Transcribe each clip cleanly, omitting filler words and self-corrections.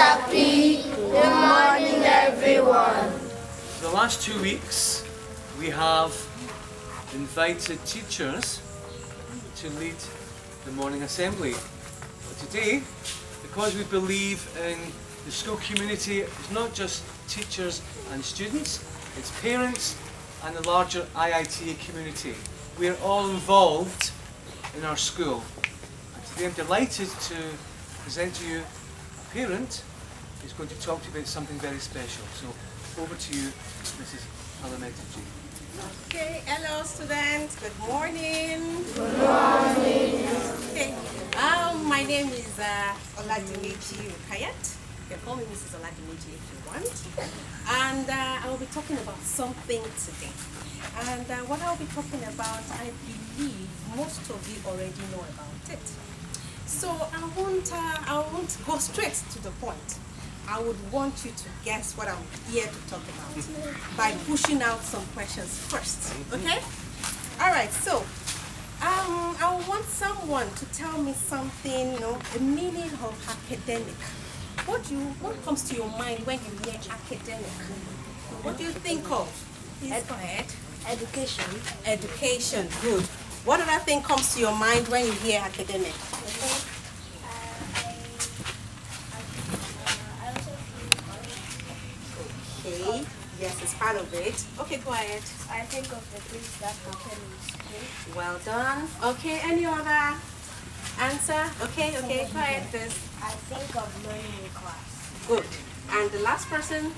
Happy. Good morning, everyone. For the last 2 weeks, we have invited teachers to lead the morning assembly. But today, because we believe in the school community, it's not just teachers and students, it's parents and the larger IITA community. We are all involved in our school. And today I'm delighted to present to you a parent who's going to talk to you about something very special. So over to you, Mrs. Oladimeji. Okay, hello students, good morning. Good morning. Okay, my name is Oladimeji. You can call me Mrs. Oladimeji if you want. And I will be talking about something today. And what I'll be talking about, I believe most of you already know about it. So I won't go straight to the point. I would want you to guess what I'm here to talk about by pushing out some questions first, okay? All right, so I want someone to tell me something, the meaning of academic. What comes to your mind when you hear academic? What do you think of? Please go ahead. Education. Education, good. What other thing comes to your mind when you hear academic? Okay, yes, it's part of it. Okay, go ahead. I think of the things that happen in school. Well done. Okay, any other answer? Okay, go ahead, please. I think of learning in class. Good. And the last person?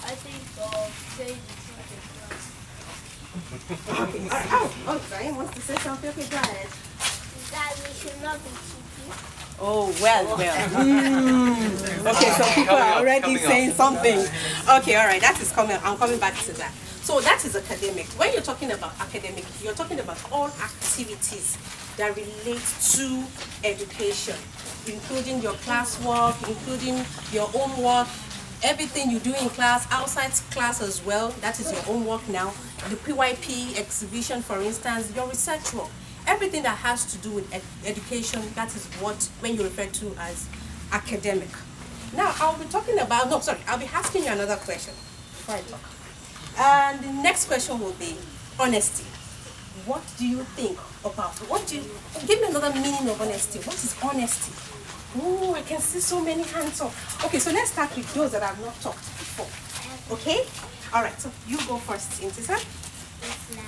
I think of saying the truth in class. Oh, Brian wants to say something. Okay, go ahead. That we should not be cheeky. Oh, well. Okay, so people are already saying something. Okay, all right, that is coming. I'm coming back to that. So that is academic. When you're talking about academic, you're talking about all activities that relate to education, including your classwork, including your homework, everything you do in class, outside class as well. That is your homework now. The PYP exhibition, for instance, your research work. Everything that has to do with education, that is what when you refer to as academic. Now, I'll be asking you another question before I talk. And the next question will be honesty. What do you think about, give me another meaning of honesty. What is honesty? Oh, I can see so many hands up. Okay, so let's start with those that have not talked before. Okay? All right, so you go first, Intisa. It's like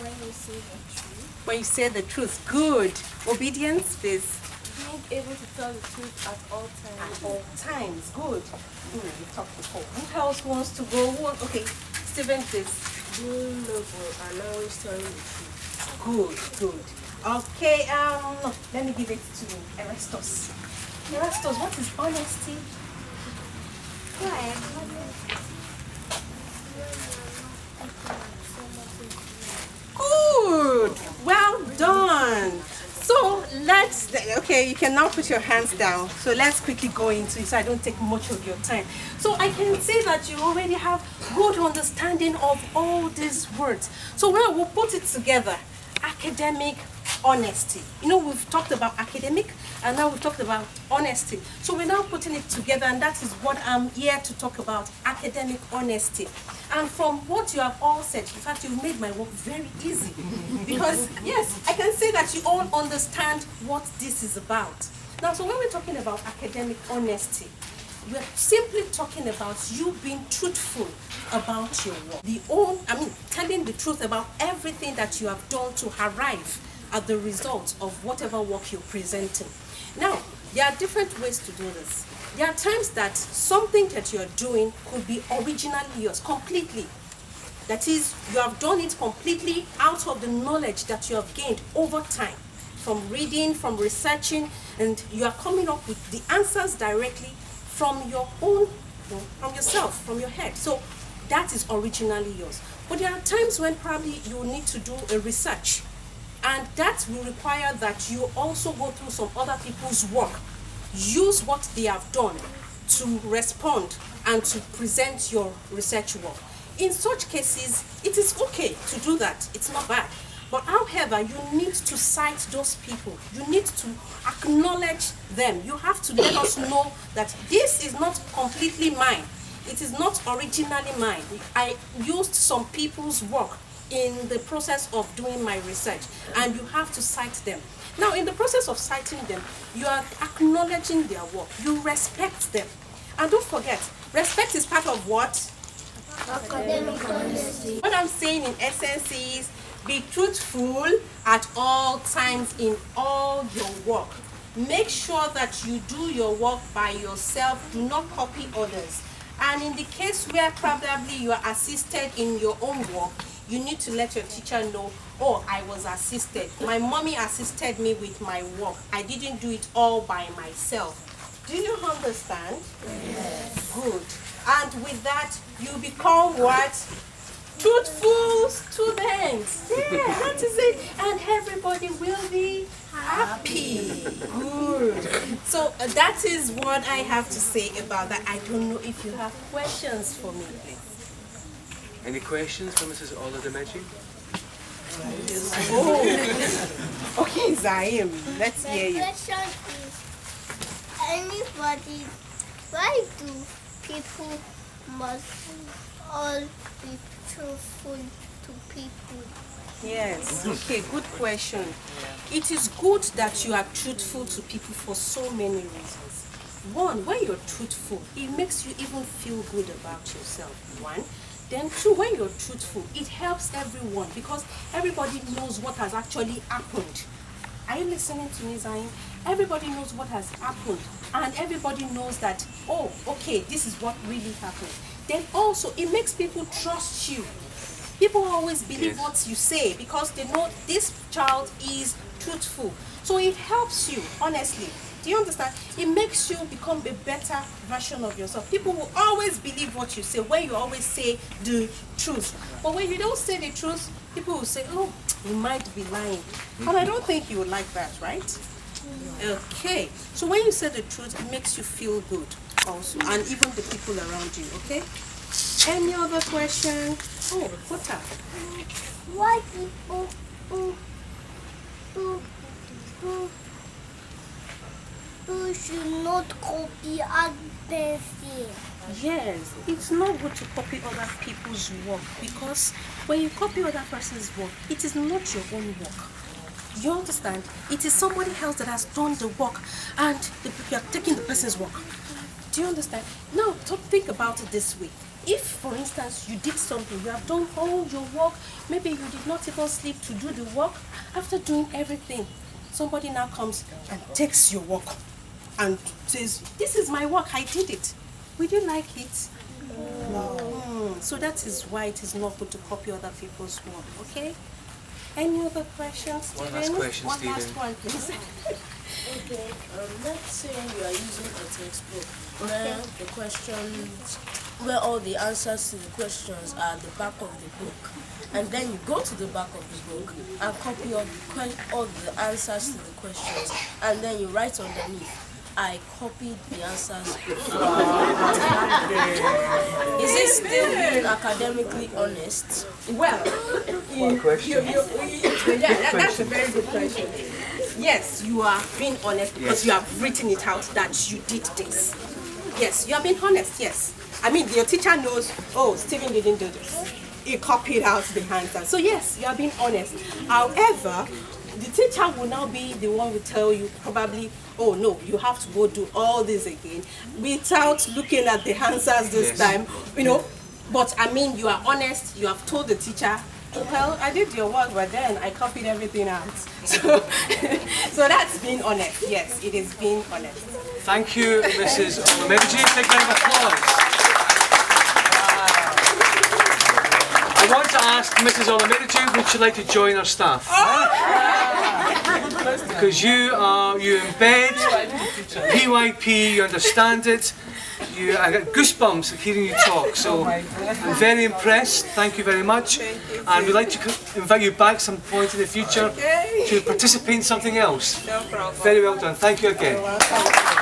when you say the truth. When you say the truth, good. Obedience, please. Being able to tell the truth at all times. At all times, good. You talked before. Who else wants to go? Okay, Stephen, please. Being noble and always telling the truth. Good. Okay, no, let me give it to Erastus. Erastus, what is honesty? Go ahead. Good. Well done. So you can now put your hands down. So let's quickly go into it so I don't take much of your time. So I can see that you already have good understanding of all these words. So we'll put it together. Academic honesty. We've talked about academic and now we've talked about honesty. So we're now putting it together and that is what I'm here to talk about, academic honesty. And from what you have all said, in fact, you've made my work very easy. Because, yes, I can see that you all understand what this is about. Now, so when we're talking about academic honesty, we're simply talking about you being truthful about your work. Telling the truth about everything that you have done to arrive at the result of whatever work you're presenting. Now, there are different ways to do this. There are times that something that you're doing could be originally yours, completely. That is, you have done it completely out of the knowledge that you have gained over time, from reading, from researching, and you are coming up with the answers directly from your own, from yourself, from your head. So that is originally yours. But there are times when probably you need to do a research, and that will require that you also go through some other people's work, use what they have done to respond and to present your research work. In such cases, it is okay to do that. It's not bad. But however, you need to cite those people. You need to acknowledge them. You have to let us know that this is not completely mine. It is not originally mine. I used some people's work in the process of doing my research, and you have to cite them. Now, in the process of citing them, you are acknowledging their work. You respect them. And don't forget, respect is part of what? Academic honesty. What I'm saying in essence is, be truthful at all times in all your work. Make sure that you do your work by yourself. Do not copy others. And in the case where probably you are assisted in your own work, you need to let your teacher know, oh, I was assisted. My mommy assisted me with my work. I didn't do it all by myself. Do you understand? Yes. Good. And with that, you become what? Truthful students. Yeah, that is it. And everybody will be happy. Good. So that is what I have to say about that. I don't know if you have questions for me, please. Any questions for Mrs. Oladimeji? Oh. Okay, Zaim, let's hear you. The question is, anybody, why do people must all be truthful to people? Yes, okay, good question. It is good that you are truthful to people for so many reasons. One, when you're truthful, it makes you even feel good about yourself. One. Then two, when you're truthful, it helps everyone because everybody knows what has actually happened. Are you listening to me, Zain? Everybody knows what has happened, and everybody knows that, oh, okay, this is what really happened. Then also, it makes people trust you. People always believe what you say because they know this child is truthful. So it helps you, honestly. Do you understand? It makes you become a better version of yourself. People will always believe what you say when you always say the truth. But when you don't say the truth, people will say, oh, you might be lying. But I don't think you would like that, right? Okay. So when you say the truth, it makes you feel good also. And even the people around you, okay? Any other question? Oh, Butter. Why people should not copy others? Yes, it's not good to copy other people's work because when you copy other person's work, it is not your own work. You understand? It is somebody else that has done the work and you are taking the person's work. Do you understand? Now, think about it this way. If, for instance, you did something, you have done all your work, maybe you did not even sleep to do the work, after doing everything, somebody now comes and takes your work and says, this is my work, I did it. Would you like it? No. So that is why it is not good to copy other people's work, okay? Any other questions, Stephen? One last question, One Stephen. last one, please. Okay, let's say you are using a textbook where the questions, where all the answers to the questions are at the back of the book, and then you go to the back of the book and copy all the answers to the questions, and then you write underneath, I copied the answers before. Is it still being academically honest? Well, One question. that's a very good question. Yes, you are being honest because you have written it out that you did this. Yes, you are being honest, yes. I mean, your teacher knows, oh, Stephen didn't do this. He copied out the answer. So yes, you are being honest. However, the teacher will now be the one who tell you probably, oh no, you have to go do all this again without looking at the answers this time, you know. But I mean, you are honest, you have told the teacher, well, I did your work, but then I copied everything out. So, so that's being honest. Yes, it is being honest. Thank you, Mrs. Oladimeji. Take a round of applause. I want to ask Mrs. Oladimeji, would you like to join our staff? Because you embed PYP, you understand it. I get goosebumps hearing you talk, so I'm very impressed. Thank you very much. And we'd like to invite you back some point in the future to participate in something else. No problem. Very well done. Thank you again. You're welcome.